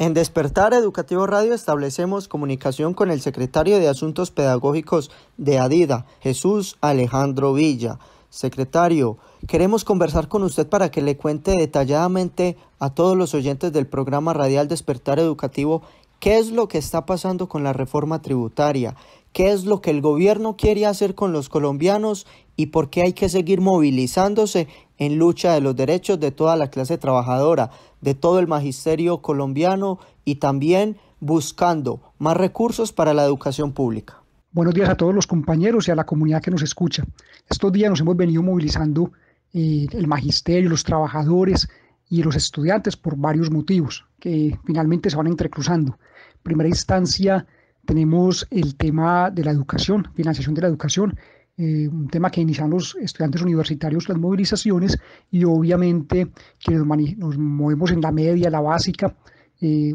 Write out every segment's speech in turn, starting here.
En Despertar Educativo Radio establecemos comunicación con el secretario de Asuntos Pedagógicos de ADIDA, Jesús Alejandro Villa. Secretario, queremos conversar con usted para que le cuente detalladamente a todos los oyentes del programa radial Despertar Educativo qué es lo que está pasando con la reforma tributaria, qué es lo que el gobierno quiere hacer con los colombianos y por qué hay que seguir movilizándose en lucha de los derechos de toda la clase trabajadora, de todo el magisterio colombiano y también buscando más recursos para la educación pública. Buenos días a todos los compañeros y a la comunidad que nos escucha. Estos días nos hemos venido movilizando el magisterio, los trabajadores y los estudiantes por varios motivos que finalmente se van entrecruzando. En primera instancia tenemos el tema de la educación, financiación de la educación, un tema que inician los estudiantes universitarios, las movilizaciones, y obviamente quienes nos movemos en la media, la básica,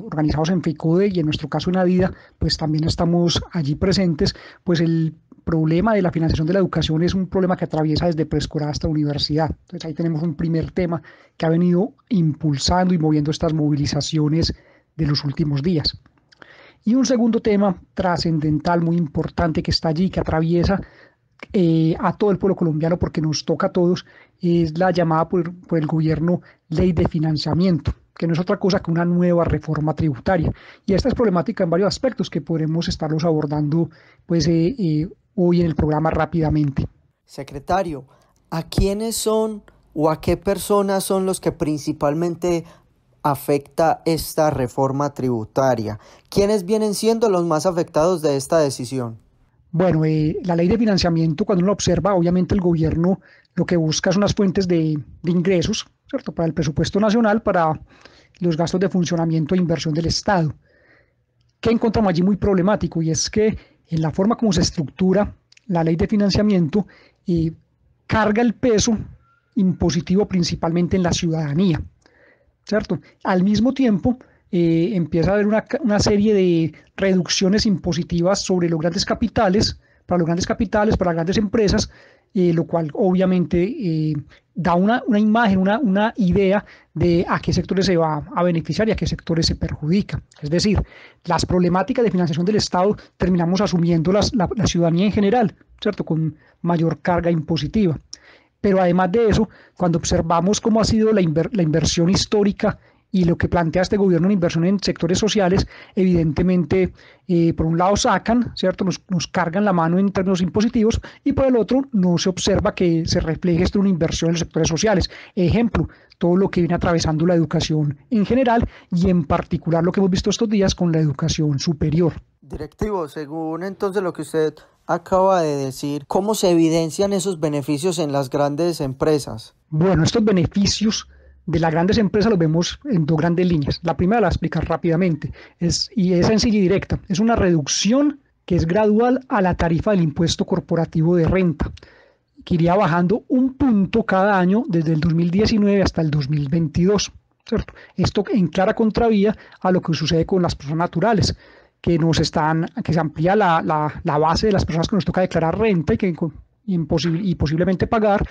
organizados en FECODE y en nuestro caso en ADIDA, pues también estamos allí presentes. Pues el problema de la financiación de la educación es un problema que atraviesa desde preescolar hasta universidad. Entonces ahí tenemos un primer tema que ha venido impulsando y moviendo estas movilizaciones de los últimos días. Y un segundo tema trascendental, muy importante, que está allí, que atraviesa a todo el pueblo colombiano porque nos toca a todos, es la llamada por el gobierno Ley de Financiamiento, que no es otra cosa que una nueva reforma tributaria. Y esta es problemática en varios aspectos que podremos estarlos abordando pues, hoy en el programa rápidamente. Secretario, ¿a quiénes son o a qué personas son los que principalmente afecta esta reforma tributaria? ¿Quiénes vienen siendo los más afectados de esta decisión? Bueno, la ley de financiamiento, cuando uno la observa, obviamente el gobierno lo que busca son unas fuentes de ingresos, ¿cierto? Para el presupuesto nacional, para los gastos de funcionamiento e inversión del Estado. ¿Qué encontramos allí muy problemático? Y es que en la forma como se estructura la ley de financiamiento, carga el peso impositivo principalmente en la ciudadanía, ¿cierto? Al mismo tiempo, empieza a haber una serie de reducciones impositivas sobre los grandes capitales, para las grandes empresas, lo cual obviamente da una imagen, una idea de a qué sectores se va a beneficiar y a qué sectores se perjudica. Es decir, las problemáticas de financiación del Estado terminamos asumiendo la ciudadanía en general, ¿cierto? Con mayor carga impositiva. Pero además de eso, cuando observamos cómo ha sido la inversión histórica y lo que plantea este gobierno en inversión en sectores sociales, evidentemente, por un lado sacan, ¿cierto? Nos cargan la mano en términos impositivos, y por el otro no se observa que se refleje esto en una inversión en los sectores sociales. Ejemplo, todo lo que viene atravesando la educación en general y en particular lo que hemos visto estos días con la educación superior. Directivo, según entonces lo que usted acaba de decir, ¿cómo se evidencian esos beneficios en las grandes empresas? Bueno, estos beneficios de las grandes empresas los vemos en dos grandes líneas. La primera la voy a explicar rápidamente, y es sencilla y directa. Es una reducción que es gradual a la tarifa del impuesto corporativo de renta, que iría bajando un punto cada año desde el 2019 hasta el 2022, ¿cierto? Esto en clara contravía a lo que sucede con las personas naturales, que se amplía la base de las personas que nos toca declarar renta y posiblemente pagar,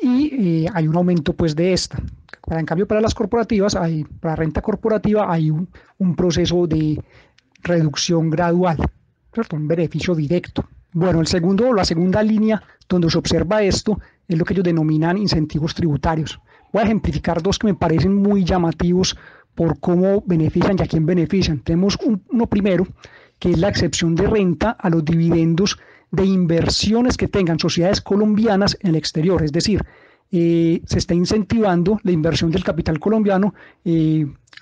y hay un aumento pues de esta. En cambio, para las corporativas, para la renta corporativa hay un proceso de reducción gradual, ¿cierto? Un beneficio directo. Bueno, la segunda línea donde se observa esto es lo que ellos denominan incentivos tributarios. Voy a ejemplificar dos que me parecen muy llamativos por cómo benefician y a quién benefician. Tenemos uno primero, que es la excepción de renta a los dividendos de inversiones que tengan sociedades colombianas en el exterior. Es decir, se está incentivando la inversión del capital colombiano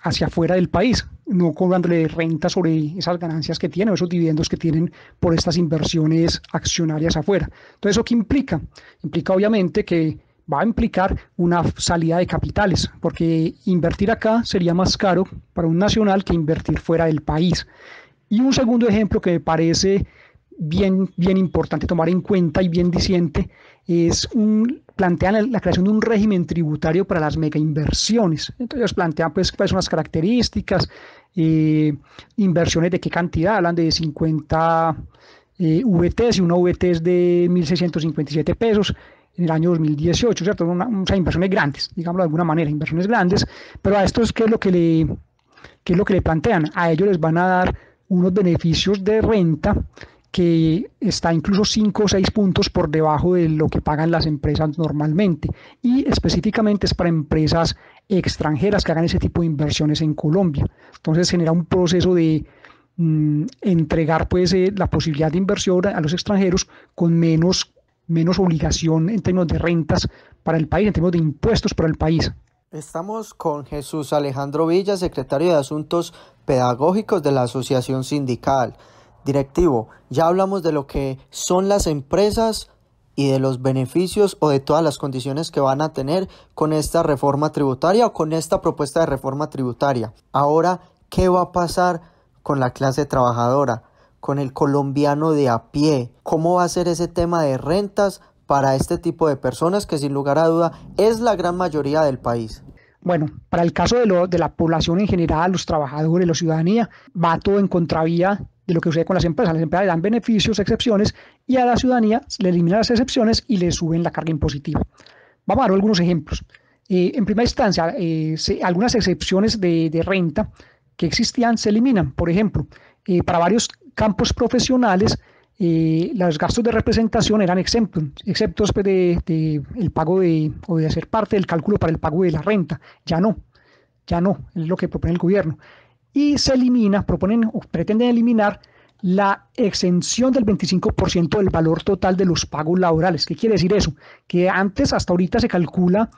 hacia afuera del país, no cobrándole renta sobre esas ganancias que tienen o esos dividendos que tienen por estas inversiones accionarias afuera. Entonces, ¿eso qué implica? Implica obviamente que va a implicar una salida de capitales, porque invertir acá sería más caro para un nacional que invertir fuera del país. Y un segundo ejemplo que me parece bien importante tomar en cuenta y bien diciente es plantean la creación de un régimen tributario para las megainversiones. Entonces plantean pues cuáles son las características, inversiones de qué cantidad, hablan de 50 VTs, y una VT es de 1.657 pesos en el año 2018, ¿cierto? O sea, inversiones grandes, digámoslo de alguna manera, inversiones grandes, pero a esto es que es lo que ¿Qué es lo que le plantean? A ellos les van a dar unos beneficios de renta que está incluso 5 o 6 puntos por debajo de lo que pagan las empresas normalmente, y específicamente es para empresas extranjeras que hagan ese tipo de inversiones en Colombia. Entonces genera un proceso de entregar pues la posibilidad de inversión a los extranjeros con menos obligación en términos de rentas para el país, en términos de impuestos para el país. Estamos con Jesús Alejandro Villa, secretario de Asuntos Pedagógicos de la Asociación Sindical. Directivo, ya hablamos de lo que son las empresas y de los beneficios o de todas las condiciones que van a tener con esta reforma tributaria o con esta propuesta de reforma tributaria. Ahora, ¿qué va a pasar con la clase trabajadora, con el colombiano de a pie? ¿Cómo va a ser ese tema de rentas para este tipo de personas que sin lugar a duda es la gran mayoría del país? Bueno, para el caso de la población en general, los trabajadores, la ciudadanía, va todo en contravía de lo que sucede con las empresas. Las empresas le dan beneficios, excepciones, y a la ciudadanía le eliminan las excepciones y le suben la carga impositiva. Vamos a dar algunos ejemplos. En primera instancia, algunas excepciones de renta que existían se eliminan. Por ejemplo, para varios campos profesionales, los gastos de representación eran exceptos pues, de el pago o de hacer parte del cálculo para el pago de la renta. Ya no, es lo que propone el gobierno. Y se elimina, pretenden eliminar la exención del 25% del valor total de los pagos laborales. ¿Qué quiere decir eso? Que antes, hasta ahorita se calcula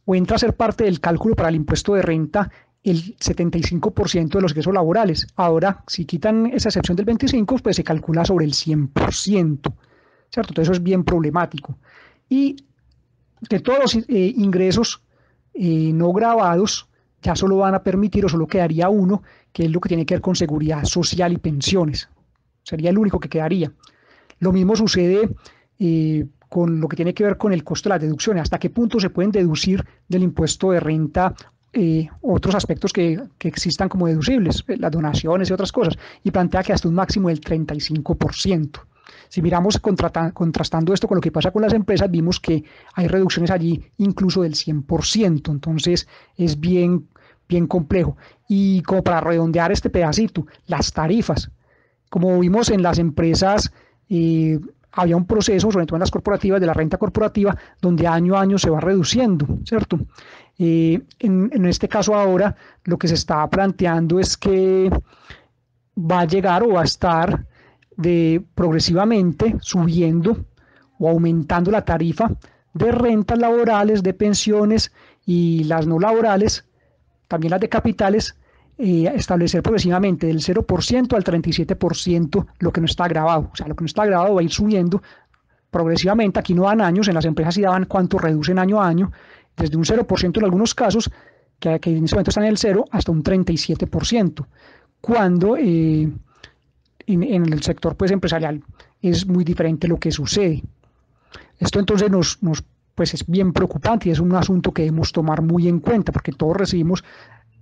o entra a ser parte del cálculo para el impuesto de renta el 75% de los ingresos laborales. Ahora, si quitan esa excepción del 25%, pues se calcula sobre el 100%, ¿cierto? Entonces eso es bien problemático. Y de todos los ingresos no grabados, ya solo van a permitir o solo quedaría uno, que es lo que tiene que ver con seguridad social y pensiones. Sería el único que quedaría. Lo mismo sucede con lo que tiene que ver con el costo de las deducciones. ¿Hasta qué punto se pueden deducir del impuesto de renta otros aspectos que existan como deducibles, las donaciones y otras cosas? Y plantea que hasta un máximo del 35%. Si miramos contrastando esto con lo que pasa con las empresas, vimos que hay reducciones allí incluso del 100%. Entonces es bien complejo. Y como para redondear este pedacito, las tarifas. Como vimos en las empresas, había un proceso, sobre todo en las corporativas, de la renta corporativa, donde año a año se va reduciendo, ¿cierto? En este caso ahora, lo que se está planteando es que va a llegar o va a estar progresivamente subiendo o aumentando la tarifa de rentas laborales, de pensiones y las no laborales, también las de capitales, establecer progresivamente del 0% al 37% lo que no está grabado. O sea, lo que no está grabado va a ir subiendo progresivamente. Aquí no dan años, en las empresas sí daban cuánto reducen año a año, desde un 0% en algunos casos, que en ese momento están en el 0, hasta un 37%, cuando en el sector pues, empresarial es muy diferente lo que sucede. Esto entonces pues es bien preocupante y es un asunto que debemos tomar muy en cuenta, porque todos recibimos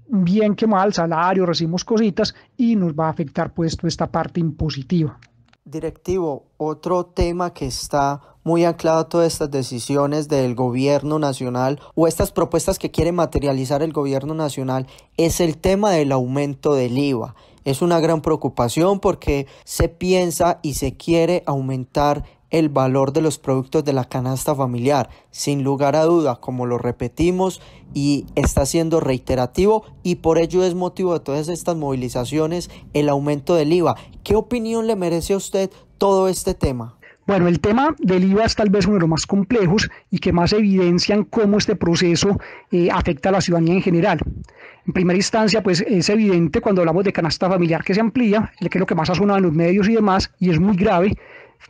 bien que mal salario, recibimos cositas y nos va a afectar pues toda esta parte impositiva. Directivo, otro tema que está muy anclado a todas estas decisiones del gobierno nacional o estas propuestas que quiere materializar el gobierno nacional es el tema del aumento del IVA. Es una gran preocupación porque se piensa y se quiere aumentar el valor de los productos de la canasta familiar, sin lugar a duda, como lo repetimos, y está siendo reiterativo y por ello es motivo de todas estas movilizaciones el aumento del IVA. ¿Qué opinión le merece a usted todo este tema? Bueno, el tema del IVA es tal vez uno de los más complejos y que más evidencian cómo este proceso afecta a la ciudadanía en general. En primera instancia, pues es evidente cuando hablamos de canasta familiar que se amplía, que es lo que más ha sonado en los medios y demás, y es muy grave,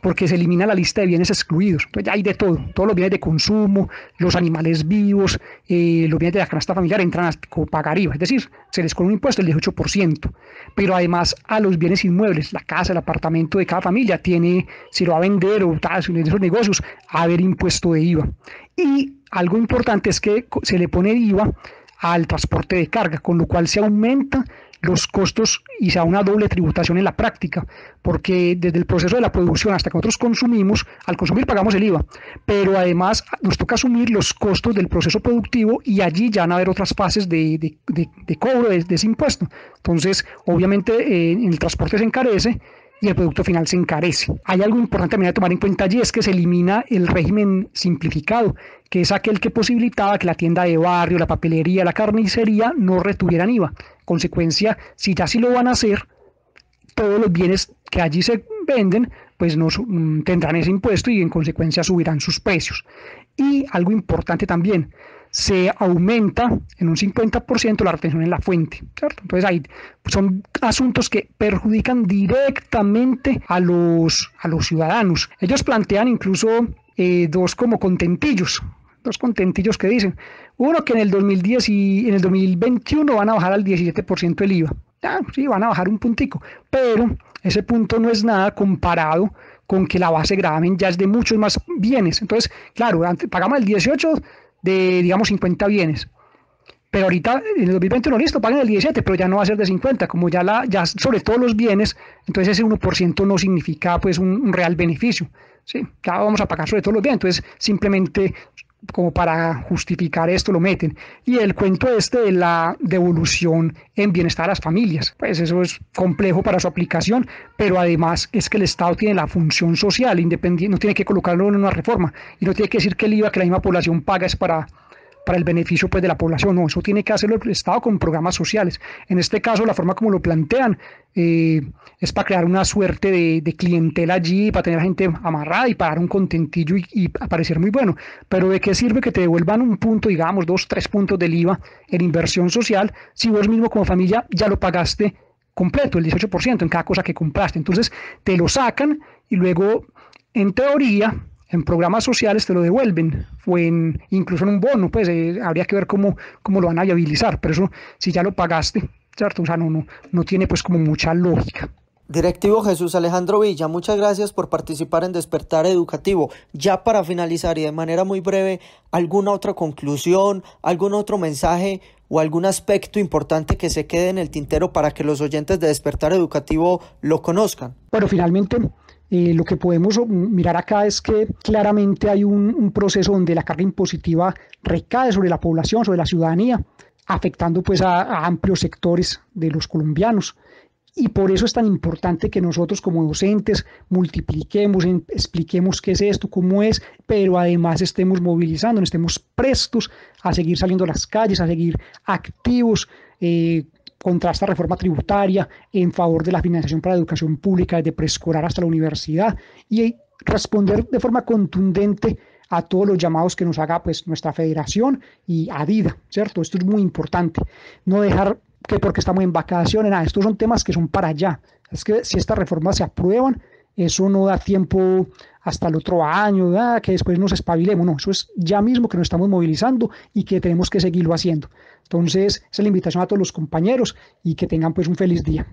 porque se elimina la lista de bienes excluidos. Entonces ya hay de todo, todos los bienes de consumo, los animales vivos, los bienes de la canasta familiar entran a pagar IVA, es decir, se les cobra un impuesto del 18%, pero además a los bienes inmuebles, la casa, el apartamento de cada familia tiene, si lo va a vender o tal, si esos negocios, va a haber impuesto de IVA. Y algo importante es que se le pone IVA al transporte de carga, con lo cual se aumenta los costos y sea una doble tributación en la práctica, porque desde el proceso de la producción hasta que nosotros consumimos, al consumir pagamos el IVA, pero además nos toca asumir los costos del proceso productivo y allí ya van a haber otras fases de cobro de ese impuesto. Entonces, obviamente, en el transporte se encarece y el producto final se encarece. Hay algo importante también a tomar en cuenta allí, es que se elimina el régimen simplificado, que es aquel que posibilitaba que la tienda de barrio, la papelería, la carnicería no retuvieran IVA. Consecuencia, si ya sí lo van a hacer, todos los bienes que allí se venden pues no tendrán ese impuesto y en consecuencia subirán sus precios. Y algo importante también, se aumenta en un 50% la retención en la fuente, ¿cierto? Entonces ahí son asuntos que perjudican directamente a los ciudadanos. Ellos plantean incluso dos contentillos que dicen, uno que en el 2010 y en el 2021 van a bajar al 17% el IVA. Sí, van a bajar un puntico, pero ese punto no es nada comparado con que la base gravamen ya es de muchos más bienes. Entonces, claro, antes pagamos el 18 de, digamos, 50 bienes, pero ahorita en el 2021 listo, pagan el 17, pero ya no va a ser de 50, como ya sobre todos los bienes, entonces ese 1% no significa pues un real beneficio, ¿sí? Ya vamos a pagar sobre todos los bienes, entonces simplemente como para justificar esto lo meten. Y el cuento de la devolución en bienestar a las familias, pues eso es complejo para su aplicación, pero además es que el Estado tiene la función social independiente, no tiene que colocarlo en una reforma y no tiene que decir que el IVA que la misma población paga es para el beneficio pues de la población, no, eso tiene que hacerlo el Estado con programas sociales. En este caso, la forma como lo plantean es para crear una suerte de clientela allí, para tener a gente amarrada y pagar un contentillo y parecer muy bueno. Pero ¿de qué sirve que te devuelvan un punto, digamos, 2, 3 puntos del IVA en inversión social si vos mismo como familia ya lo pagaste completo, el 18% en cada cosa que compraste? Entonces te lo sacan y luego, en teoría, en programas sociales te lo devuelven, o incluso en un bono, pues habría que ver cómo lo van a viabilizar, pero eso si ya lo pagaste, ¿cierto? O sea, no tiene pues como mucha lógica. Directivo Jesús Alejandro Villa, muchas gracias por participar en Despertar Educativo. Ya para finalizar y de manera muy breve, ¿alguna otra conclusión, algún otro mensaje o algún aspecto importante que se quede en el tintero para que los oyentes de Despertar Educativo lo conozcan? Bueno, finalmente, lo que podemos mirar acá es que claramente hay un proceso donde la carga impositiva recae sobre la población, sobre la ciudadanía, afectando pues a amplios sectores de los colombianos. Y por eso es tan importante que nosotros como docentes multipliquemos, expliquemos qué es esto, cómo es, pero además estemos movilizando, estemos prestos a seguir saliendo a las calles, a seguir activos contra esta reforma tributaria, en favor de la financiación para la educación pública desde preescolar hasta la universidad y responder de forma contundente a todos los llamados que nos haga pues nuestra federación y ADIDA, ¿cierto? Esto es muy importante, no dejar que porque estamos en vacaciones, nada, estos son temas que son para allá. Es que si estas reformas se aprueban, eso no da tiempo hasta el otro año, que después nos espabilemos, no, eso es ya mismo que nos estamos movilizando y que tenemos que seguirlo haciendo. Entonces, esa es la invitación a todos los compañeros y que tengan pues un feliz día.